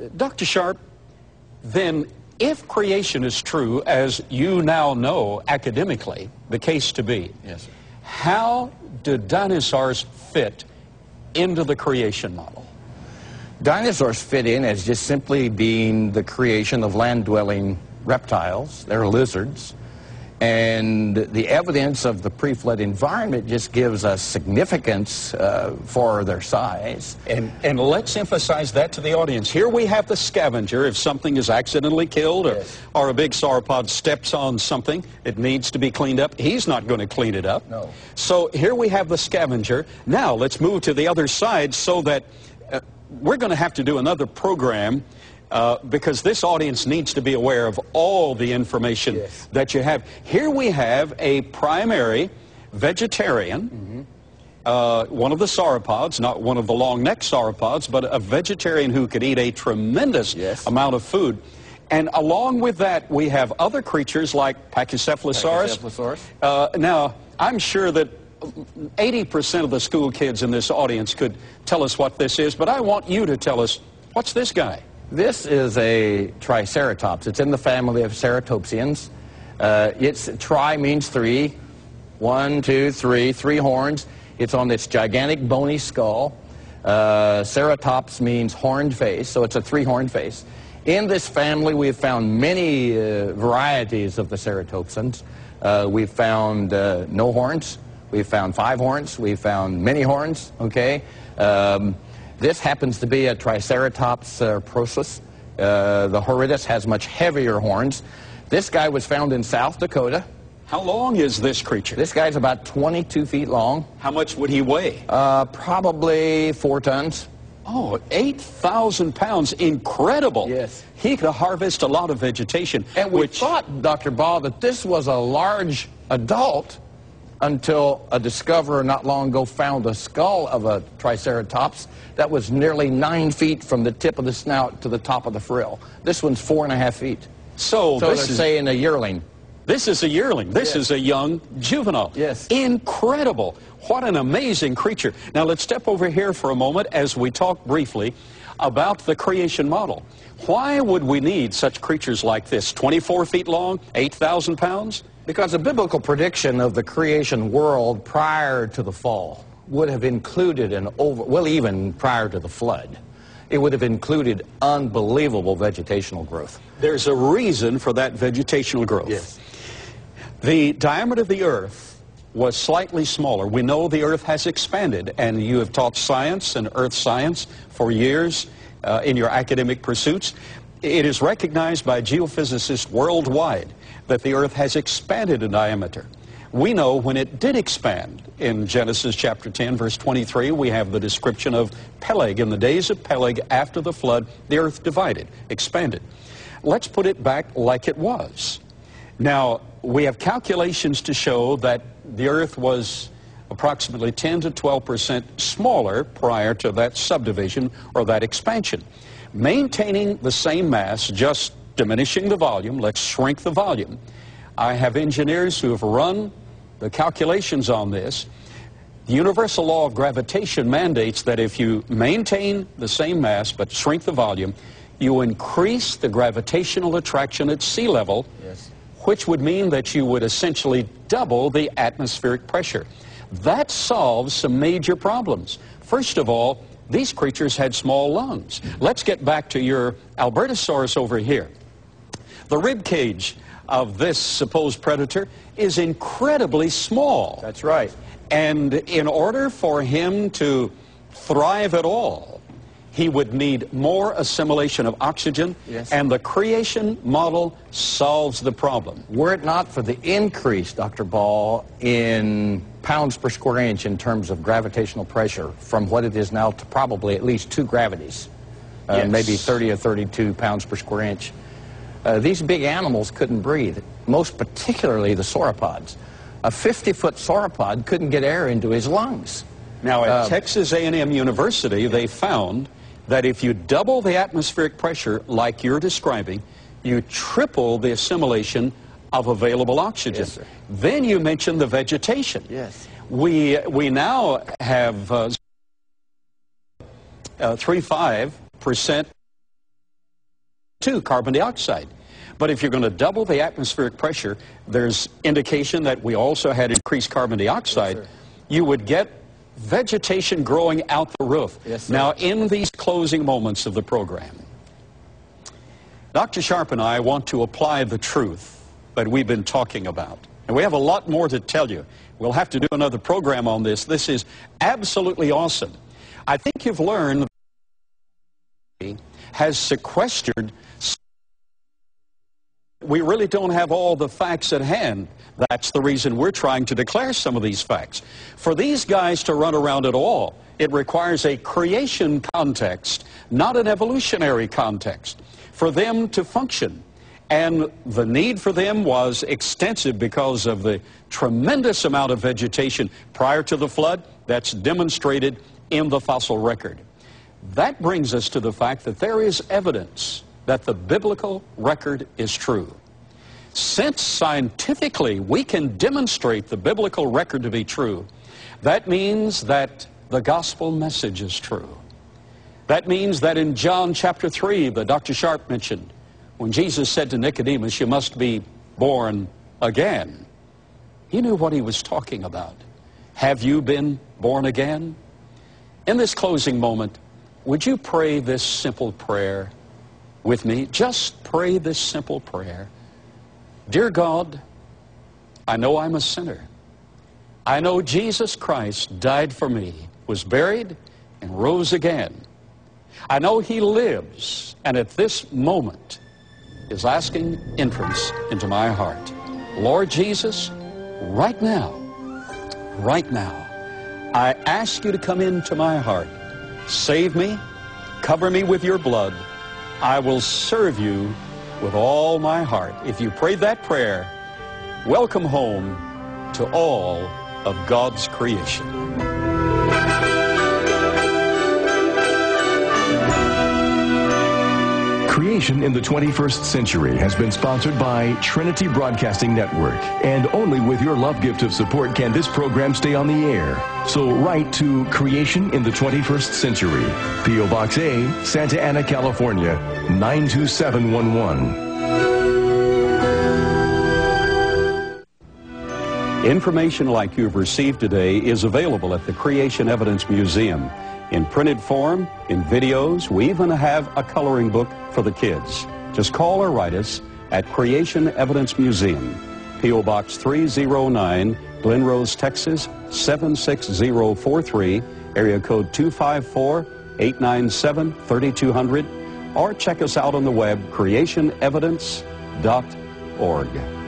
Dr. Sharp, then if creation is true, as you now know academically the case to be, yes, sir, how do dinosaurs fit into the creation model? Dinosaurs fit in as just simply being the creation of land-dwelling reptiles. They're lizards. And the evidence of the pre-flood environment just gives us significance for their size. And let's emphasize that to the audience. Here we have the scavenger. If something is accidentally killed, yes, or a big sauropod steps on something, it needs to be cleaned up. He's not going to clean it up. No. So here we have the scavenger. Now let's move to the other side so that we're going to have to do another program because this audience needs to be aware of all the information, yes, that you have. Here we have a primary vegetarian, one of the sauropods, not one of the long-necked sauropods, but a vegetarian who could eat a tremendous, yes, amount of food. And along with that, we have other creatures like Pachycephalosaurus. Now, I'm sure that 80% of the school kids in this audience could tell us what this is, but I want you to tell us, what's this guy? This is a triceratops. It's in the family of ceratopsians. Tri means three. 1, 2, 3, 3 horns. It's on this gigantic bony skull. Ceratops means horned face, so it's a 3-horned face. In this family, we've found many varieties of the ceratopsians. We've found no horns. We've found 5 horns. We've found many horns, okay? This happens to be a Triceratops prosus. The horridus has much heavier horns. This guy was found in South Dakota. How long is this creature? This guy's about 22 feet long. How much would he weigh? Probably 4 tons. Oh, 8,000 pounds. Incredible. Yes. He could harvest a lot of vegetation. And we thought, Dr. Ball, that this was a large adult until a discoverer not long ago found a skull of a Triceratops that was nearly 9 feet from the tip of the snout to the top of the frill. This one's 4.5 feet. So they're saying a yearling. This is a yearling. This is a young juvenile. Yes. Incredible. What an amazing creature. Now let's step over here for a moment as we talk briefly about the creation model. Why would we need such creatures like this? 24 feet long, 8,000 pounds? Because a biblical prediction of the creation world prior to the fall would have included even prior to the flood, it would have included unbelievable vegetational growth. There's a reason for that vegetational growth. Yes. The diameter of the earth was slightly smaller. We know the earth has expanded, and you have taught science and earth science for years in your academic pursuits. It is recognized by geophysicists worldwide that the earth has expanded in diameter. We know when it did expand. In Genesis chapter 10, verse 23, we have the description of Peleg. In the days of Peleg, after the flood, the earth divided, expanded. Let's put it back like it was. Now, we have calculations to show that the earth was approximately 10 to 12% smaller prior to that subdivision or that expansion. Maintaining the same mass, just diminishing the volume, let's shrink the volume. I have engineers who have run the calculations on this. The universal law of gravitation mandates that if you maintain the same mass but shrink the volume, you increase the gravitational attraction at sea level, yes, which would mean that you would essentially double the atmospheric pressure. That solves some major problems. First of all, these creatures had small lungs. Let's get back to your Albertosaurus over here. The rib cage of this supposed predator is incredibly small. That's right. And in order for him to thrive at all, he would need more assimilation of oxygen, yes, and the creation model solves the problem. Were it not for the increase, Dr. Ball, in pounds per square inch in terms of gravitational pressure from what it is now to probably at least 2 gravities, yes, maybe 30 or 32 pounds per square inch, these big animals couldn't breathe, most particularly the sauropods. A 50-foot sauropod couldn't get air into his lungs. Now, at Texas A&M University, they found that if you double the atmospheric pressure like you're describing, you triple the assimilation of available oxygen. Yes, sir. Then you mentioned the vegetation. Yes. We now have 3.5% 2, carbon dioxide. But if you're going to double the atmospheric pressure, there's indication that we also had increased carbon dioxide. Yes, you would get vegetation growing out the roof. Yes, sir. Now, in these closing moments of the program, Dr. Sharp and I want to apply the truth that we've been talking about. And we have a lot more to tell you. We'll have to do another program on this. This is absolutely awesome. I think you've learned that has sequestered. We really don't have all the facts at hand. That's the reason we're trying to declare some of these facts. For these guys to run around at all, it requires a creation context, not an evolutionary context, for them to function. And the need for them was extensive because of the tremendous amount of vegetation prior to the flood that's demonstrated in the fossil record. That brings us to the fact that there is evidence that the biblical record is true. Since scientifically we can demonstrate the biblical record to be true, that means that the gospel message is true. That means that in John chapter 3 that Dr. Sharp mentioned, when Jesus said to Nicodemus, you must be born again, he knew what he was talking about. Have you been born again? In this closing moment, would you pray this simple prayer with me? Just pray this simple prayer. Dear God, I know I'm a sinner. I know Jesus Christ died for me, was buried, and rose again. I know he lives, and at this moment is asking entrance into my heart. Lord Jesus, right now, I ask you to come into my heart. Save me, cover me with your blood. I will serve you with all my heart. If you prayed that prayer, welcome home to all of God's creation. Creation in the 21st Century has been sponsored by Trinity Broadcasting Network. And only with your love gift of support can this program stay on the air. So write to Creation in the 21st Century, P.O. Box A, Santa Ana, California, 92711. Information like you've received today is available at the Creation Evidence Museum. In printed form, in videos, we even have a coloring book for the kids. Just call or write us at Creation Evidence Museum, P.O. Box 309, Glen Rose, Texas, 76043, area code 254-897-3200, or check us out on the web, creationevidence.org.